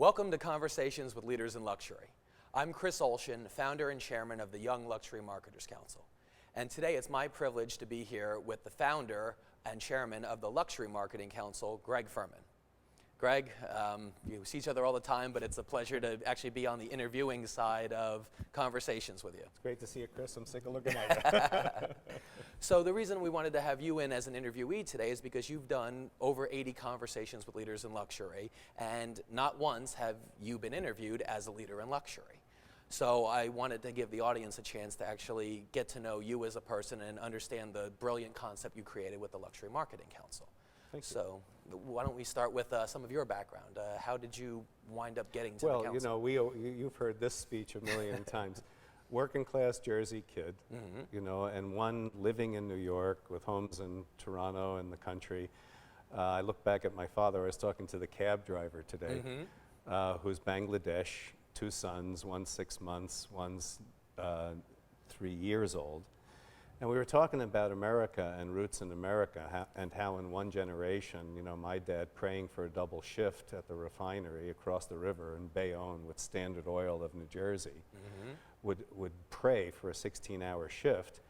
Welcome to Conversations with Leaders in Luxury. I'm Chris Olshan, founder and chairman of the Young Luxury Marketers Council. And today it's my privilege to be here with the founder and chairman of the Luxury Marketing Council, Greg Furman. Greg, you see each other all the time, but it's a pleasure to actually be on the interviewing side of conversations with you. It's great to see you, Chris. I'm sick of looking at you. So the reason we wanted to have you in as an interviewee today is because you've done over 80 conversations with leaders in luxury, and not once have you been interviewed as a leader in luxury. So I wanted to give the audience a chance to actually get to know you as a person and understand the brilliant concept you created with the Luxury Marketing Council. Thank you. So why don't we start with some of your background? How did you wind up getting to the council? Well, you know, you've heard this speech a million times. Working class Jersey kid, you know, and one living in New York with homes in Toronto and the country. I look back at my father. I was talking to the cab driver today, who's Bangladesh, 2 sons, one's 6 months, one's 3 years old. And we were talking about America and roots in America, and how in one generation, you know, my dad praying for a double shift at the refinery across the river in Bayonne with Standard Oil of New Jersey, would pray for a 16-hour shift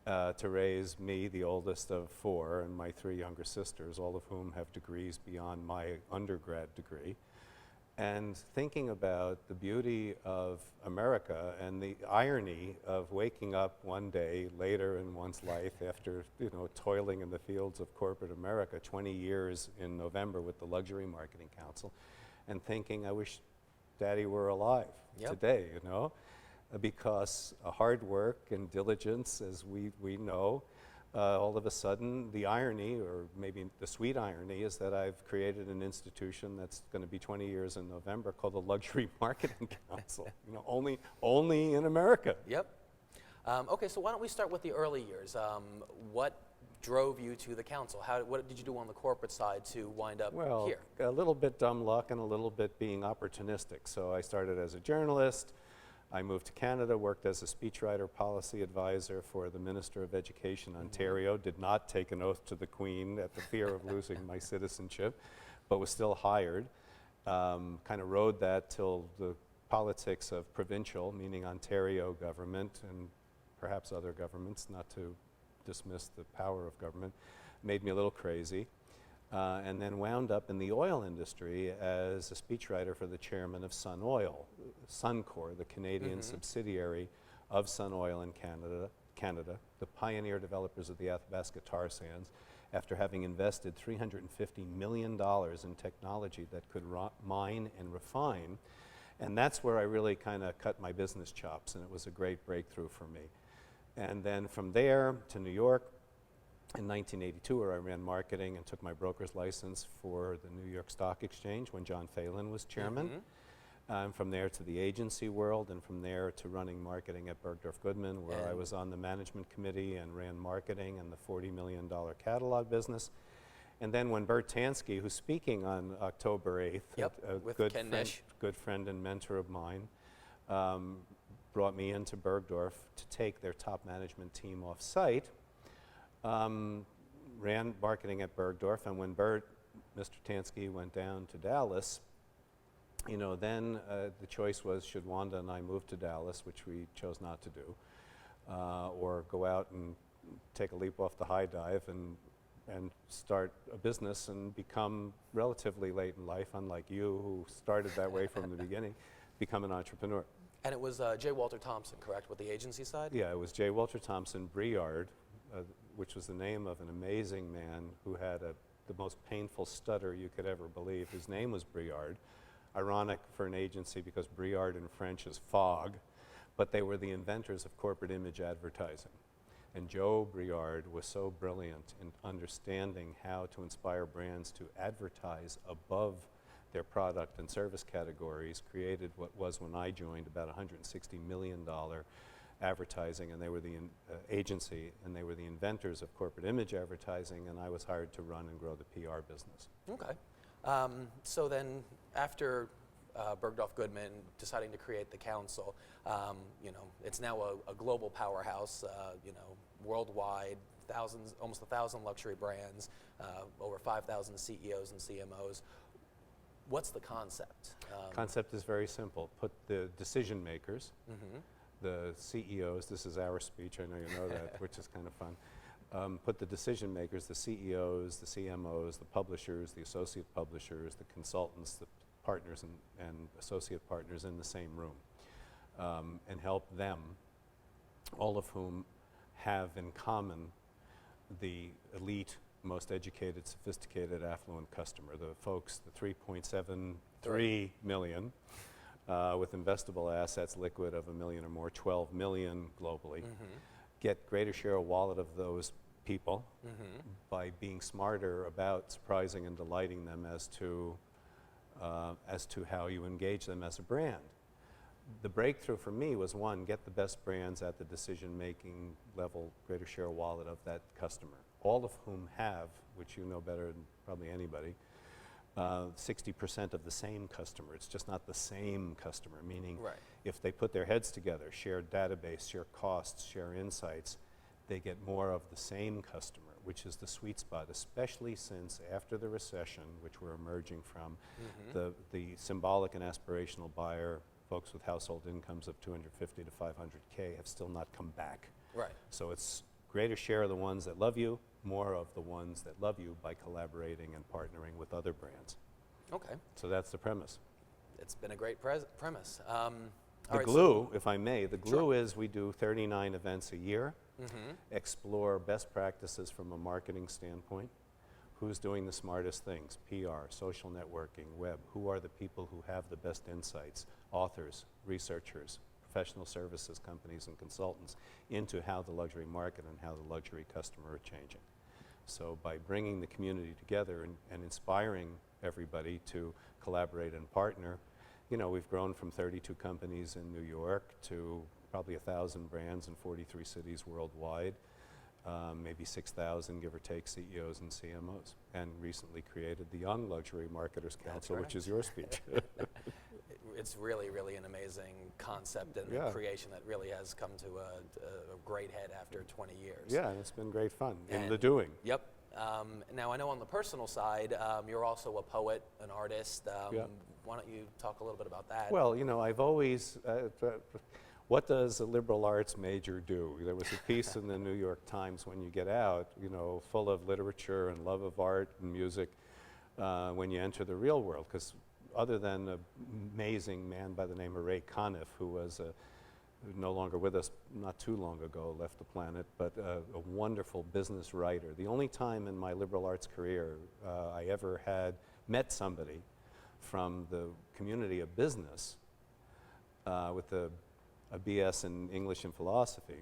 to raise me, the oldest of 4, and my 3 younger sisters, all of whom have degrees beyond my undergrad degree. And thinking about the beauty of America and the irony of waking up one day later in one's life after, you know, toiling in the fields of corporate America 20 years in November with the Luxury Marketing Council, and thinking, I wish Daddy were alive today, you know, because hard work and diligence, as we know, all of a sudden, the irony, or maybe the sweet irony, is that I've created an institution that's going to be 20 years in November called the Luxury Marketing Council. You know, only in America. Yep. Okay, so why don't we start with the early years? What drove you to the council? What did you do on the corporate side to wind up here? A little bit dumb luck and a little bit being opportunistic. So I started as a journalist. I moved to Canada, worked as a speechwriter, policy advisor for the Minister of Education, Ontario. Did not take an oath to the Queen at the fear of losing my citizenship, but was still hired. Kind of rode that till the politics of provincial, meaning Ontario government and perhaps other governments, not to dismiss the power of government, made me a little crazy. And then wound up in the oil industry as a speechwriter for the chairman of Sun Oil, Suncor, the Canadian subsidiary of Sun Oil in Canada, the pioneer developers of the Athabasca tar sands, after having invested $350 million in technology that could mine and refine. And that's where I really kind of cut my business chops, and it was a great breakthrough for me. And then from there to New York, in 1982, where I ran marketing and took my broker's license for the New York Stock Exchange when John Phelan was chairman. From there to the agency world, and from there to running marketing at Bergdorf Goodman, where I was on the management committee and ran marketing and the $40 million catalog business. And then when Bert Tansky, who's speaking on October 8th, a good friend and mentor of mine, brought me into Bergdorf to take their top management team off-site, ran marketing at Bergdorf, and when Mr. Tansky went down to Dallas, you know, then the choice was, should Wanda and I move to Dallas, which we chose not to do, or go out and take a leap off the high dive and start a business and become relatively late in life, unlike you, who started that way from the beginning, become an entrepreneur. And it was J. Walter Thompson, correct, with the agency side? Yeah, it was J. Walter Thompson Briard, which was the name of an amazing man who had the most painful stutter you could ever believe. His name was Briard. Ironic for an agency because Briard in French is fog, but they were the inventors of corporate image advertising. And Joe Briard was so brilliant in understanding how to inspire brands to advertise above their product and service categories, created what was, when I joined, about $160 million advertising, and they were the agency, and they were the inventors of corporate image advertising, and I was hired to run and grow the PR business. Okay. So then after Bergdorf Goodman deciding to create the council, you know, it's now a global powerhouse, you know, worldwide, almost 1,000 luxury brands, over 5,000 CEOs and CMOs. What's the concept? Concept is very simple. Put the decision makers, the CEOs, this is our speech, I know you know that, which is kind of fun. Put the decision makers, the CEOs, the CMOs, the publishers, the associate publishers, the consultants, the partners and associate partners in the same room, and help them, all of whom have in common the elite, most educated, sophisticated, affluent customer, the folks, the 3.73 million with investable assets, liquid of $1 million or more, 12 million globally, get greater share of wallet of those people by being smarter about surprising and delighting them as to how you engage them as a brand. The breakthrough for me was, one, get the best brands at the decision-making level, greater share of wallet of that customer, all of whom have, which you know better than probably anybody, 60% of the same customer. It's just not the same customer, meaning if they put their heads together, share database, share costs, share insights, they get more of the same customer, which is the sweet spot, especially since after the recession, which we're emerging from, the symbolic and aspirational buyer, folks with household incomes of 250 to 500K, have still not come back. Right. So it's greater share of the ones that love you, more of the ones that love you by collaborating and partnering with other brands. Okay. So that's the premise. It's been a great premise. The glue, if I may, the glue is we do 39 events a year, explore best practices from a marketing standpoint. Who's doing the smartest things? PR, social networking, web. Who are the people who have the best insights? Authors, researchers, professional services companies and consultants into how the luxury market and how the luxury customer are changing. So by bringing the community together and inspiring everybody to collaborate and partner, you know, we've grown from 32 companies in New York to probably 1,000 brands in 43 cities worldwide, maybe 6,000, give or take, CEOs and CMOs, and recently created the Young Luxury Marketers Council, which is your speech. It's really, really an amazing concept and a creation that really has come to a great head after 20 years. Yeah, and it's been great fun in the doing. Yep. Now, I know on the personal side, you're also a poet, an artist. Why don't you talk a little bit about that? Well, you know, I've always, what does a liberal arts major do? There was a piece in the New York Times when you get out, you know, full of literature and love of art and music when you enter the real world, because other than an amazing man by the name of Ray Conniff, who was no longer with us not too long ago, left the planet, but a wonderful business writer. The only time in my liberal arts career I ever had met somebody from the community of business with a BS in English and philosophy.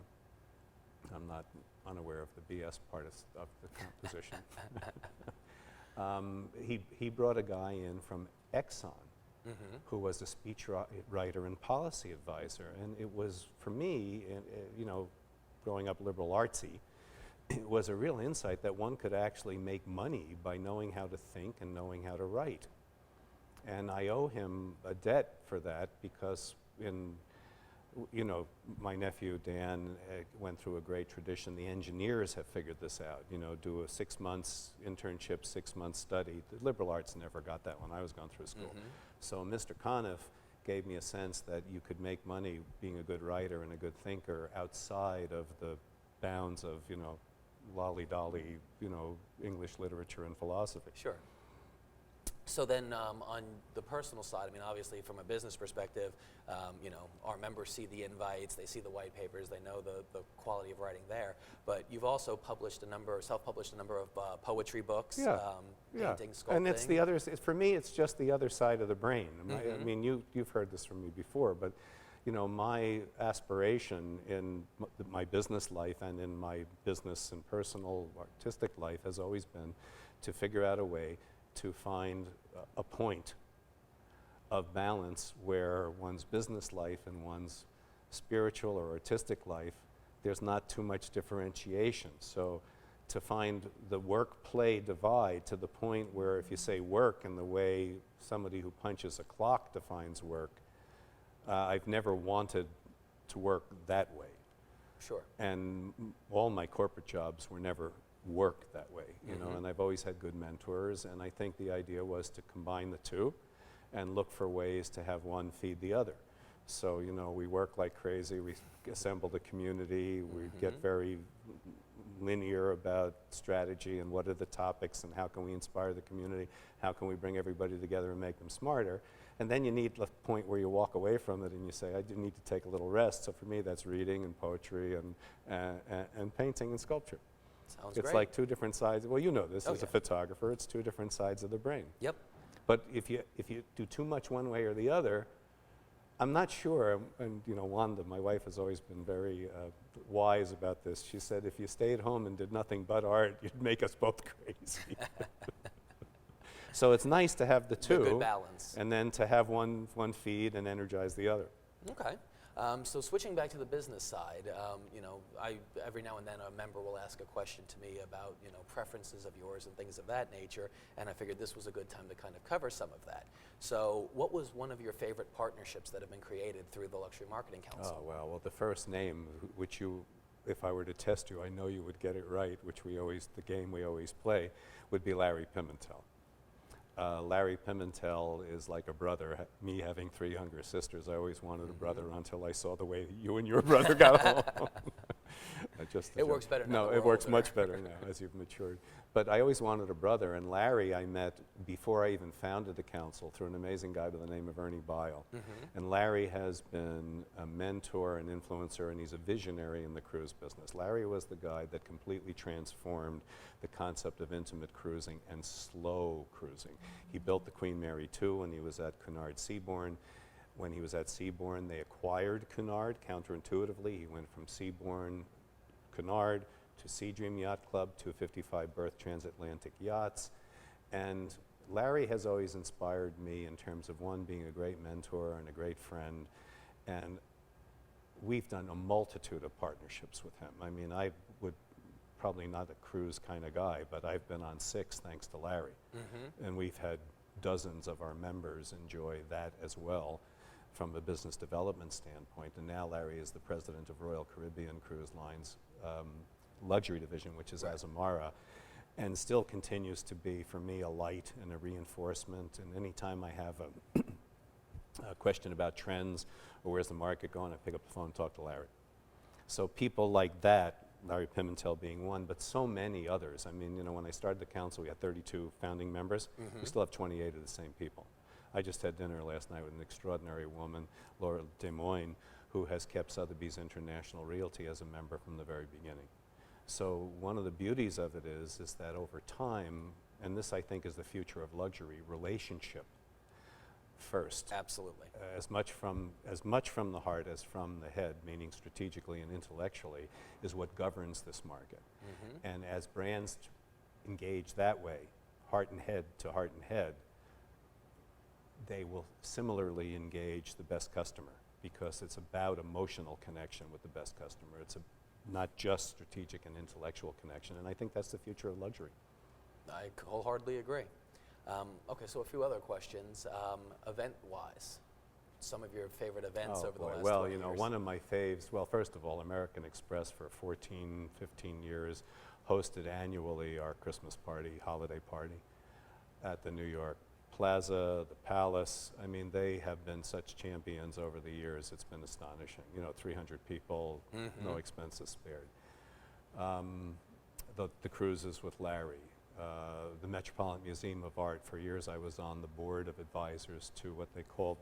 I'm not unaware of the BS part of the composition. He brought a guy in from Exxon who was a speech writer and policy advisor. And it was, for me, you know, growing up liberal artsy, it was a real insight that one could actually make money by knowing how to think and knowing how to write. And I owe him a debt for that because you know, my nephew Dan went through a great tradition. The engineers have figured this out. You know, do a 6 months internship, 6 months study. The liberal arts never got that when I was going through school. So Mr. Conniff gave me a sense that you could make money being a good writer and a good thinker outside of the bounds of, you know, lolly-dolly, you know, English literature and philosophy. Sure. So then on the personal side, I mean, obviously from a business perspective, you know, our members see the invites, they see the white papers, they know the quality of writing there. But you've also self-published a number of poetry books, painting, sculpting. And it's the other, for me, it's just the other side of the brain. I mean, you've heard this from me before, but you know, my aspiration in my business life and in my business and personal artistic life has always been to figure out a way to find a point of balance where one's business life and one's spiritual or artistic life, there's not too much differentiation. So to find the work-play divide to the point where if you say work in the way somebody who punches a clock defines work, I've never wanted to work that way. Sure. And all my corporate jobs were never work that way, you know, and I've always had good mentors, and I think the idea was to combine the two and look for ways to have one feed the other. So, you know, we work like crazy. We assemble the community. We get very linear about strategy and what are the topics and how can we inspire the community, how can we bring everybody together and make them smarter. And then you need a point where you walk away from it and you say, I do need to take a little rest. So for me, that's reading and poetry and painting and sculpture. Sounds It's great. like two different sides. Well, you know this as a yeah. photographer. It's two different sides of the brain. Yep. But if you do too much one way or the other, I'm not sure, and you know, Wanda, my wife, has always been very wise about this. She said, if you stayed home and did nothing but art, you'd make us both crazy. So it's nice to have the two, good balance. and then to have one feed and energize the other. Okay. So switching back to the business side, you know, every now and then a member will ask a question to me about, you know, preferences of yours and things of that nature, and I figured this was a good time to kind of cover some of that. So what was one of your favorite partnerships that have been created through the Luxury Marketing Council? Oh, well, the first name, which you, if I were to test you, I know you would get it right, which the game we always play, would be Larry Pimentel. Larry Pimentel is like a brother. Me having 3 younger sisters, I always wanted a brother until I saw the way that you and your brother got along. It works better now. No, it works much better now as you've matured. But I always wanted a brother, and Larry I met before I even founded the council through an amazing guy by the name of Ernie Bile. And Larry has been a mentor and influencer, and he's a visionary in the cruise business. Larry was the guy that completely transformed the concept of intimate cruising and slow cruising. He built the Queen Mary 2 when he was at Cunard Seabourn. When he was at Seabourn, they acquired Cunard counterintuitively. He went from Seabourn, Cunard, to Sea Dream Yacht Club, 255 berth transatlantic yachts. And Larry has always inspired me in terms of, one, being a great mentor and a great friend. And we've done a multitude of partnerships with him. I mean, I would probably not a cruise kind of guy, but I've been on 6 thanks to Larry. And we've had dozens of our members enjoy that as well from a business development standpoint. And now Larry is the president of Royal Caribbean Cruise Line's luxury division, which is Azamara, and still continues to be, for me, a light and a reinforcement. And anytime I have a question about trends or where's the market going, I pick up the phone and talk to Larry. So people like that, Larry Pimentel being one, but so many others. I mean, you know, when I started the council, we had 32 founding members. We still have 28 of the same people. I just had dinner last night with an extraordinary woman, Laura Des Moines, who has kept Sotheby's International Realty as a member from the very beginning. So one of the beauties of it is that over time, and this I think is the future of luxury, relationship first. Absolutely. As much from the heart as from the head, meaning strategically and intellectually, is what governs this market. And as brands engage that way, heart and head to heart and head, they will similarly engage the best customer, because it's about emotional connection with the best customer. It's not just strategic and intellectual connection, and I think that's the future of luxury. I wholeheartedly agree. Okay, so a few other questions. Event-wise, some of your favorite events over the last 20 Well, you years. know, one of my faves, well, first of all, American Express for 14, 15 years hosted annually our Christmas party, holiday party at the New York Plaza, the Palace. I mean, they have been such champions over the years. It's been astonishing. You know, 300 people, no expenses spared. The cruises with Larry. The Metropolitan Museum of Art, for years I was on the board of advisors to what they called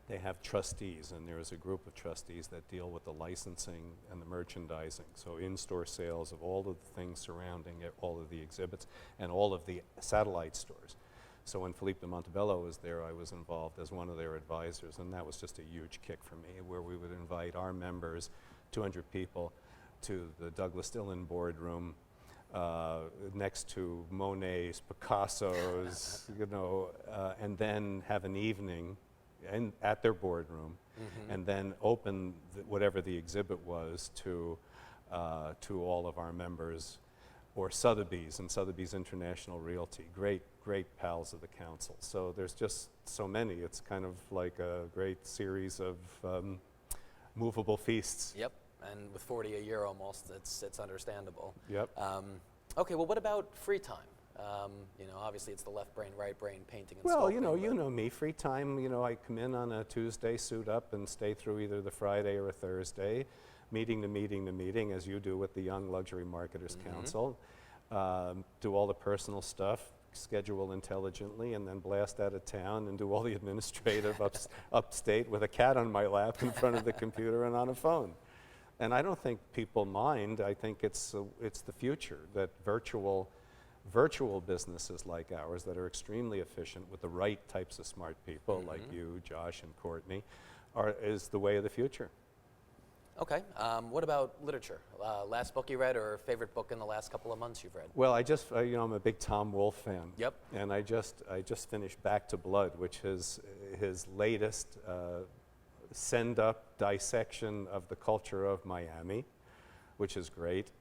they have trustees, and there is a group of trustees that deal with the licensing and the merchandising. So in-store sales of all of the things surrounding it, all of the exhibits, and all of the satellite stores. So when Philippe de Montebello was there, I was involved as one of their advisors, and that was just a huge kick for me, where we would invite our members, 200 people, to the Douglas Dillon boardroom, next to Monet's, Picasso's, you know, and then have an evening at their boardroom, and then open whatever the exhibit was to all of our members, or Sotheby's and Sotheby's International Realty, great pals of the council. So there's just so many. It's kind of like a great series of movable feasts. Yep, and with 40 a year almost, it's understandable. Yep. Okay, well, what about free time? Obviously it's the left brain, right brain, painting and Well, sculpting. you know me, free time, I come in on a Tuesday, suit up, and stay through either the Friday or a Thursday, meeting to meeting to meeting, as you do with the Young Luxury Marketers Council. Do all the personal stuff, schedule intelligently, and then blast out of town and do all the administrative upstate with a cat on my lap in front of the computer and on a phone. And I don't think people mind. I think it's the future, that virtual businesses like ours that are extremely efficient with the right types of smart people like you, Josh, and Courtney, is the way of the future. Okay. What about literature? Last book you read, or favorite book in the last couple of months you've read? Well, I'm a big Tom Wolfe fan. Yep. And I just finished Back to Blood, which is his latest send-up dissection of the culture of Miami, which is great.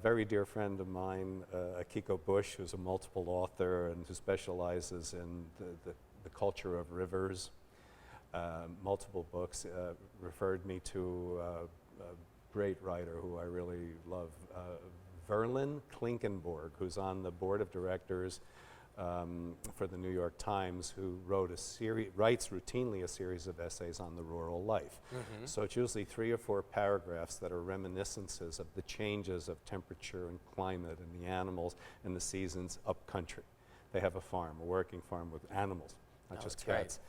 Very dear friend of mine, Akiko Bush, who's a multiple author and who specializes in the culture of rivers, multiple books, referred me to a great writer who I really love, Verlin Klinkenborg, who's on the board of directors for the New York Times, who writes routinely a series of essays on the rural life. So it's usually 3 or 4 paragraphs that are reminiscences of the changes of temperature and climate and the animals and the seasons up country. They have a working farm with animals, not just cats.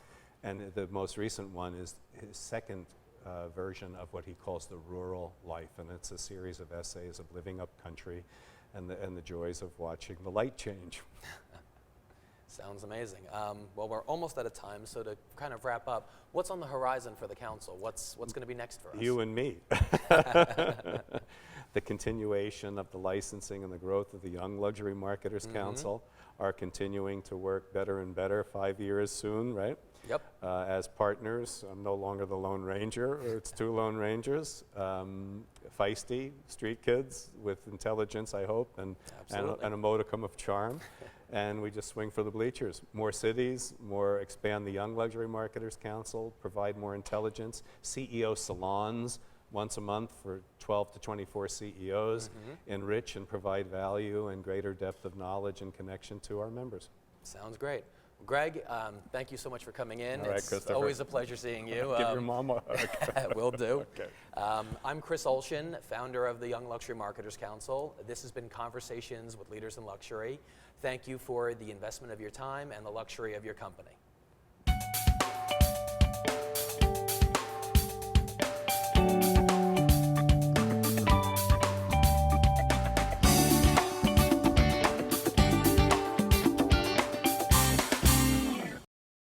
And the most recent one is his second version of what he calls the rural life, and it's a series of essays of living up country and the joys of watching the light change. Sounds amazing. Well, we're almost out of time, so to kind of wrap up, what's on the horizon for the council? What's going to be next for us? You and me. The continuation of the licensing and the growth of the Young Luxury Marketers Council are continuing to work better and better. 5 years soon, right? Yep. As partners, I'm no longer the Lone Ranger. It's 2 Lone Rangers, feisty street kids with intelligence, I hope, and a modicum of charm. And we just swing for the bleachers. More cities, expand the Young Luxury Marketers Council, provide more intelligence, CEO salons once a month for 12 to 24 CEOs, enrich and provide value and greater depth of knowledge and connection to our members. Sounds great. Greg, thank you so much for coming in. All right, it's Christopher. always a pleasure seeing you. Give your mom a hug. Will do. Okay. I'm Chris Olshan, founder of the Young Luxury Marketers Council. This has been Conversations with Leaders in Luxury. Thank you for the investment of your time and the luxury of your company.